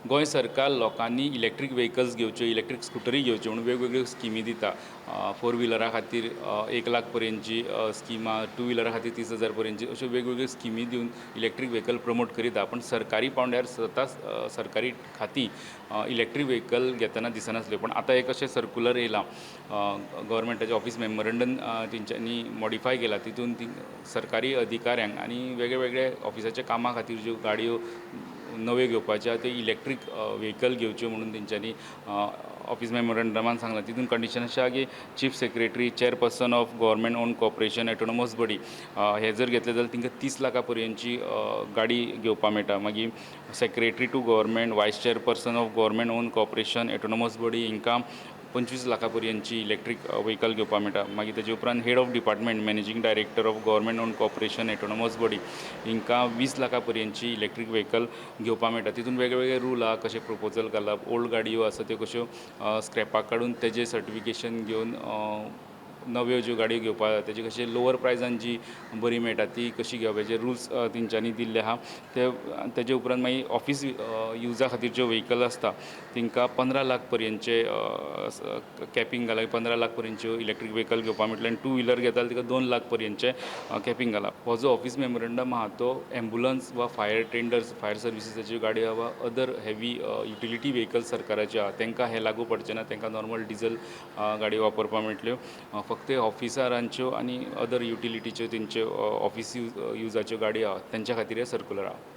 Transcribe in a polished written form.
गोंय सरकार लोकांनी electric vehicles घेवच्यो, electric स्कुटरी घेवच्यो म्हणून वेगवेगळ्यो स्किमी दिता. 4 व्हिलरा खातीर 1 लाख पर्यंतची स्किमा, 2 व्हिलरा खातीर 30,000 पर्यंतची, अश्यो वेगवेगळ्यो स्किमी दिवन इलेक्ट्रीक व्हेकल प्रमोट करीता. पण सरकारी पावंड्यार स्वता सरकारी खातीं इलेक्ट्रीक व्हेकल घेतना दिसनासल्यो. पण आतां एक अशें सर्कुलर येयलां, गव्हर्मेंटाचें ऑफीस मेमोरंडम तेंच्यांनी मॉडिफाय केला. तितून सरकारी अधिकाऱ्यांक आनी वेगळे वेगळे ऑफिसाच्या कामा खातीर ज्यो गाडयो नव्यो घेवपाच्या त्यो इलेक्ट्रीक व्हेकल घेवच्यो म्हणून तेंच्यांनी ऑफीस मेमोरंडमान सांगलां. तितून कंडिशन अशें आहा की chief secretary, chairperson of government on corporation autonomous body हे जर घेतले जाल्यार तांकां 30 लाखा पर्यंतची गाडी घेवपाक मेळटा. मागीर सेक्रेटरी टू गव्हर्मेंट, वायस chairperson of government on corporation autonomous body हांकां 25 लाखा पर्यंतची इलेक्ट्रीक व्हेकल घेवपाक मेळटा. मागीर तेजे उपरांत head of department, managing director of government on corporation autonomous body हांकां 20 लाखा पर्यंतची इलेक्ट्रीक व्हेकल घेवपाक मेळटा. तितून वेगवेगळे रूल आहा, कशे प्रपोजल घालप, ओल्ड गाडयो आसा त्यो कश्यो स्क्रॅपाक काडून तेजें सर्टिफिकेशन घेवन नव्यो ज्यो गाडयो घेवपाक तेजे कशें लोवर प्रायजान जी बरी मेळटा ती कशी घेवप, हेजे रुल्स तेंच्यांनी दिल्ले आहा. तेजे उपरांत मागीर ऑफीस युजा खातीर ज्यो व्हेकल आसता तांकां 15 लाख पर्यंतचे कॅपींग घाला. 15 लाख पर्यंतच्यो इलेक्ट्रीक व्हेकल घेवपाक मेळटले आनी 2 व्हिलर घेता जाल्यार तिका 2 लाख पर्यंतचे कॅपींग घाला. हो जो ऑफीस मेमोरंडम आहा तो एम्बुलन्स वा फायर टेंडर्स, फायर सर्विसेसाच्यो गाडयो वा अदर हेवी युटिलिटी व्हेकल्स सरकाराचे आहा तांकां हे लागू पडचे ना. तांकां नॉर्मल डिझल गाडयो वापरपाक मेळटल्यो. फक्त ऑफिसरांच्यो आनी अदर युटिलिटीच्यो तेंच्यो ऑफीस युजाच्यो गाडयो आहा तेंच्या खातीर हे सर्कुलर आहा.